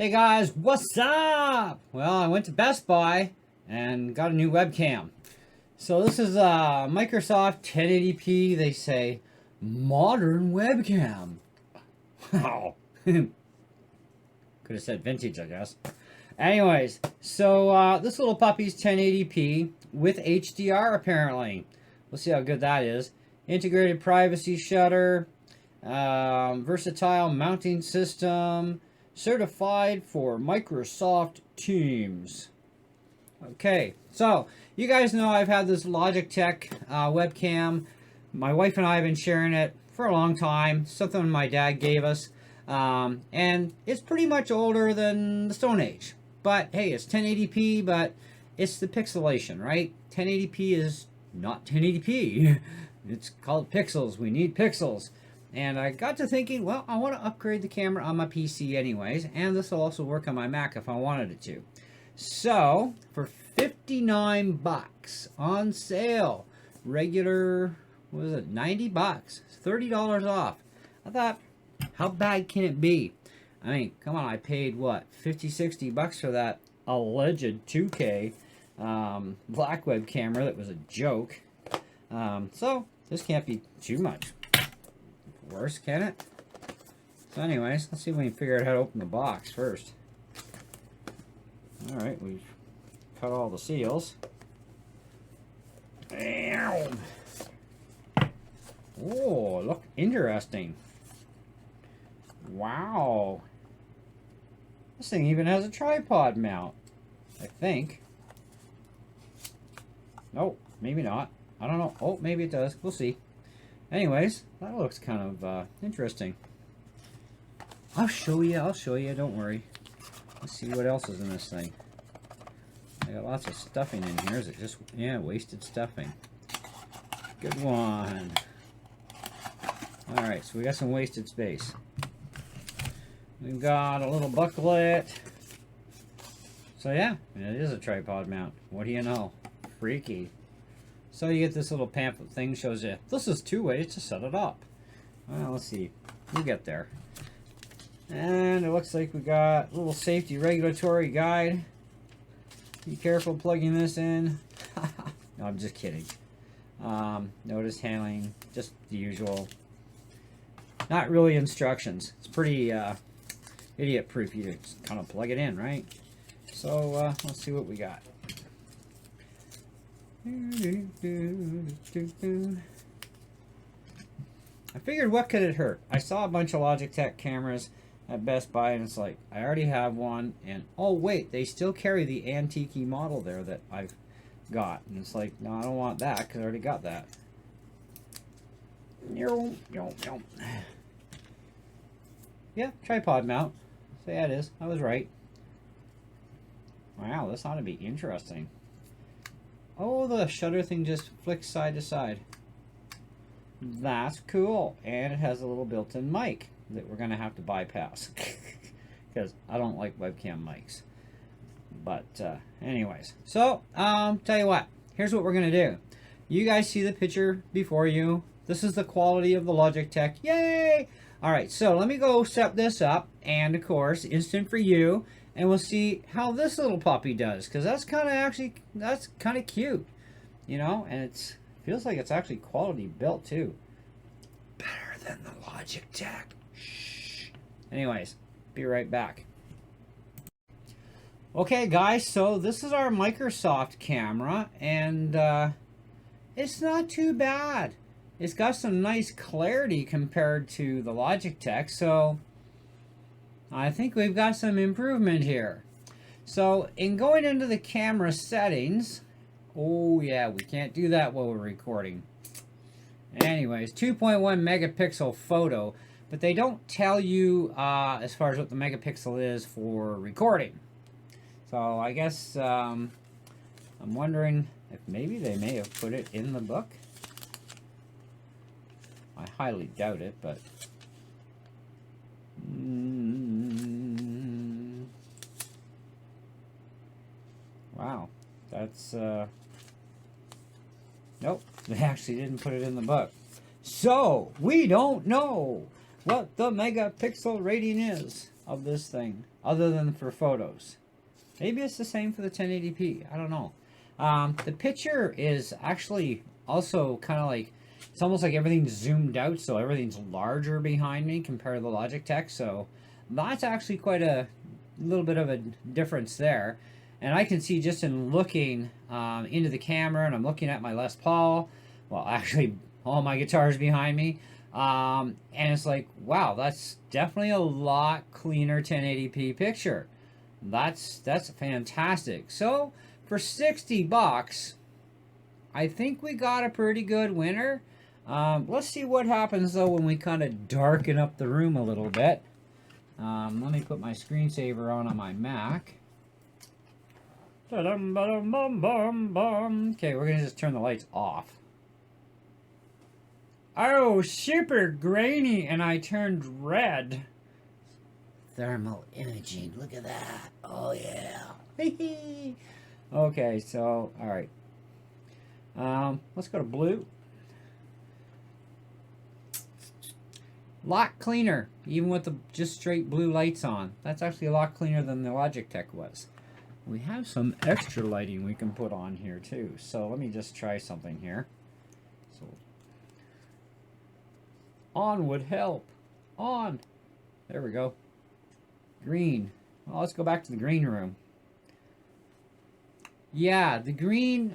Hey guys, what's up? Well, I went to Best Buy and got a new webcam. So this is a Microsoft 1080p, they say, modern webcam. Wow. Could have said vintage, I guess. Anyways, so this little puppy's 1080p with HDR apparently. We'll see how good that is. Integrated privacy shutter, versatile mounting system, certified for Microsoft Teams. Okay, so you guys know I've had this Logitech webcam. My wife and I have been sharing it for a long time. Something my dad gave us. And it's pretty much older than the Stone Age. But hey, it's 1080p, but it's the pixelation, right? 1080p is not 1080p. It's called pixels. We need pixels. And I got to thinking, well, I want to upgrade the camera on my PC anyways, and this will also work on my Mac if I wanted it to. So, for 59 bucks on sale, regular, what was it, 90 bucks, $30 off. I thought, how bad can it be? I mean, come on, I paid, what, 50, 60 bucks for that alleged 2K black web camera that was a joke. So, this can't be too much worse, can it? So anyways, let's see if we can figure out how to open the box first. Alright, we've cut all the seals. Oh, look interesting. Wow. This thing even has a tripod mount, I think. Nope, maybe not. I don't know. Oh, maybe it does. We'll see. Anyways, that looks kind of interesting. I'll show you, don't worry. Let's see what else is in this thing. I got lots of stuffing in here. Is it just, yeah, wasted stuffing. Good one. Alright, so we got some wasted space. We've got a little booklet. So yeah, it is a tripod mount. What do you know? Freaky. So you get this little pamphlet thing, shows you this is 2 ways to set it up. Well, let's see. We'll get there. And it looks like we got a little safety regulatory guide. Be careful plugging this in. No, I'm just kidding. Notice handling, just the usual. Not really instructions. It's pretty idiot proof. You just kind of plug it in, right? So let's see what we got. I figured, what could it hurt? I saw a bunch of Logitech cameras at Best Buy, and it's like, I already have one, and oh wait, they still carry the antique model there that I've got, and it's like, no, I don't want that because I already got that. Yeah, tripod mount. So yeah, it is. I was right. Wow, this ought to be interesting. Oh, the shutter thing just flicks side to side. That's cool. And it has a little built-in mic that we're going to have to bypass. Because I don't like webcam mics. But anyways. So, tell you what. Here's what we're going to do. You guys see the picture before you. This is the quality of the Logitech. Yay! Alright, so let me go set this up. And, of course, instant for you. And we'll see how this little puppy does, because that's kind of cute, you know, and it feels like it's actually quality built too. Better than the Logitech. Shh. Anyways, be right back. Okay, guys, so this is our Microsoft camera, and it's not too bad. It's got some nice clarity compared to the Logitech, so I think we've got some improvement here. So in going into the camera settings, oh yeah, we can't do that while we're recording. Anyways, 2.1 megapixel photo, but they don't tell you as far as what the megapixel is for recording. So I guess I'm wondering if maybe they may have put it in the book. I highly doubt it, but wow, that's nope, they actually didn't put it in the book. So we don't know what the megapixel rating is. of this thing, other than for photos. Maybe it's the same for the 1080p. I don't know. The picture is actually also kind of like, it's almost like everything's zoomed out, so everything's larger behind me compared to the Logitech. So that's actually quite a little bit of a difference there. And I can see just in looking into the camera, and I'm looking at my Les Paul, well, actually all my guitars behind me, and it's like, wow, that's definitely a lot cleaner 1080p picture. That's fantastic. So for 60 bucks, I think we got a pretty good winner. Let's see what happens though when we kind of darken up the room a little bit. Let me put my screensaver on my Mac. Okay, we're gonna just turn the lights off. Oh, super grainy, and I turned red. Thermal imaging, look at that. Oh yeah. Okay, so all right. Let's go to blue. Lot cleaner, even with the just straight blue lights on. That's actually a lot cleaner than the Logitech was. We have some extra lighting we can put on here too. So let me just try something here. So on would help. On. There we go. Green. Well, let's go back to the green room. Yeah, the green,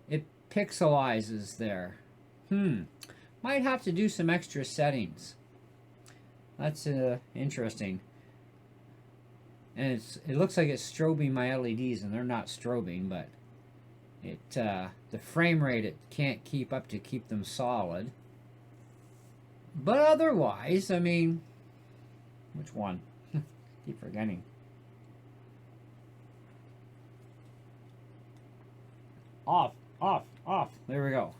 it pixelizes there. Might have to do some extra settings. That's interesting. And it looks like it's strobing my LEDs, and they're not strobing, but it the frame rate it can't keep up to keep them solid. But otherwise, I mean, which one? Keep forgetting. Off, off, off. There we go.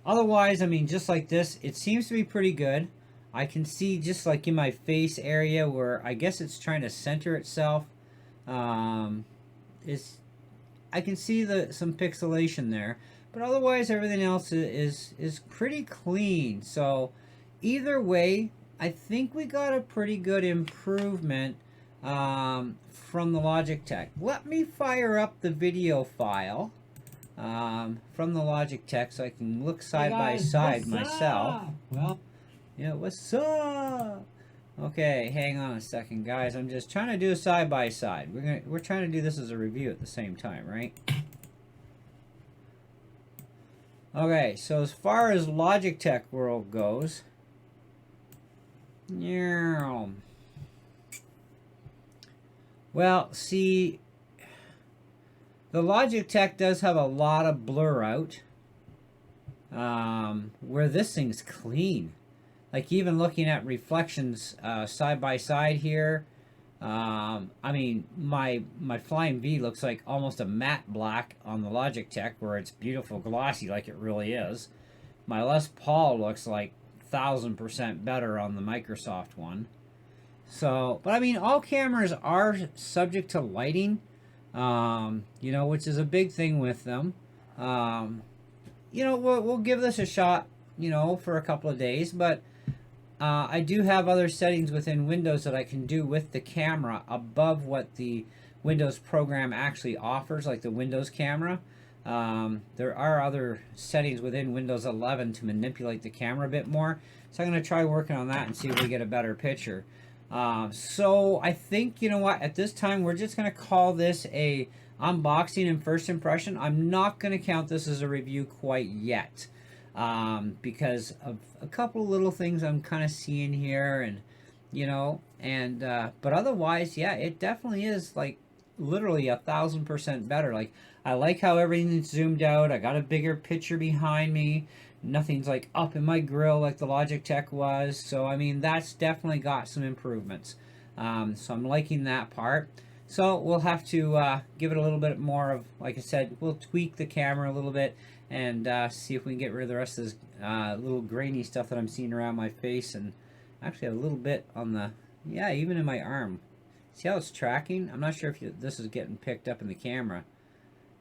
Otherwise, I mean, just like this, it seems to be pretty good. I can see just like in my face area where I guess it's trying to center itself. I can see some pixelation there, but otherwise everything else is pretty clean. So either way, I think we got a pretty good improvement from the Logitech. Let me fire up the video file from the Logitech so I can look side by side myself. Well, yeah, what's up? Okay, hang on a second, guys. I'm just trying to do a side by side. We're trying to do this as a review at the same time, right? Okay, so as far as Logitech world goes, yeah. Well, see, the Logitech does have a lot of blur out, where this thing's clean. Like even looking at reflections side by side here, I mean, my Flying V looks like almost a matte black on the Logitech, where it's beautiful glossy like it really is. My Les Paul looks like 1000% better on the Microsoft one. So, but I mean, all cameras are subject to lighting, you know, which is a big thing with them. You know, we'll give this a shot, you know, for a couple of days, but I do have other settings within Windows that I can do with the camera above what the Windows program actually offers, like the Windows camera. There are other settings within Windows 11 to manipulate the camera a bit more. So I'm going to try working on that and see if we get a better picture. So I think, you know what, at this time we're just going to call this a unboxing and first impression. I'm not going to count this as a review quite yet. Because of a couple of little things I'm kind of seeing here, and you know, and but otherwise, yeah, it definitely is like literally 1000% better. Like, I like how everything's zoomed out. I got a bigger picture behind me. Nothing's like up in my grill like the Logitech was. So I mean, that's definitely got some improvements. So I'm liking that part. So we'll have to give it a little bit more of, like I said, we'll tweak the camera a little bit and see if we can get rid of the rest of this little grainy stuff that I'm seeing around my face, and actually a little bit on the, yeah, even in my arm. See how it's tracking? I'm not sure if this is getting picked up in the camera,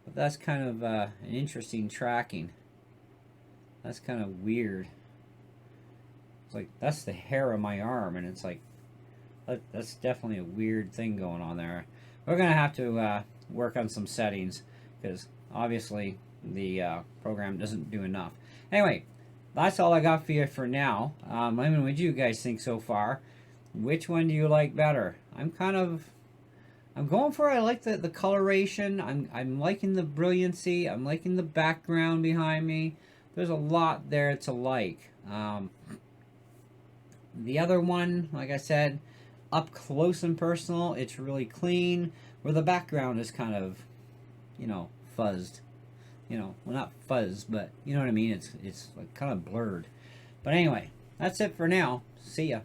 but that's kind of an interesting tracking. That's kind of weird. like that's the hair of my arm, and it's like that's definitely a weird thing going on there. We're gonna have to work on some settings because obviously the program doesn't do enough. Anyway, that's all I got for you for now. I mean, what do you guys think so far? Which one do you like better? I'm going for, I like the coloration. I'm liking the brilliancy. I'm liking the background behind me. There's a lot there to like. The other one, like I said, up close and personal, it's really clean. Where the background is kind of, fuzzed. Well, not fuzz, but you know what I mean. It's like kind of blurred. But anyway, that's it for now. See ya.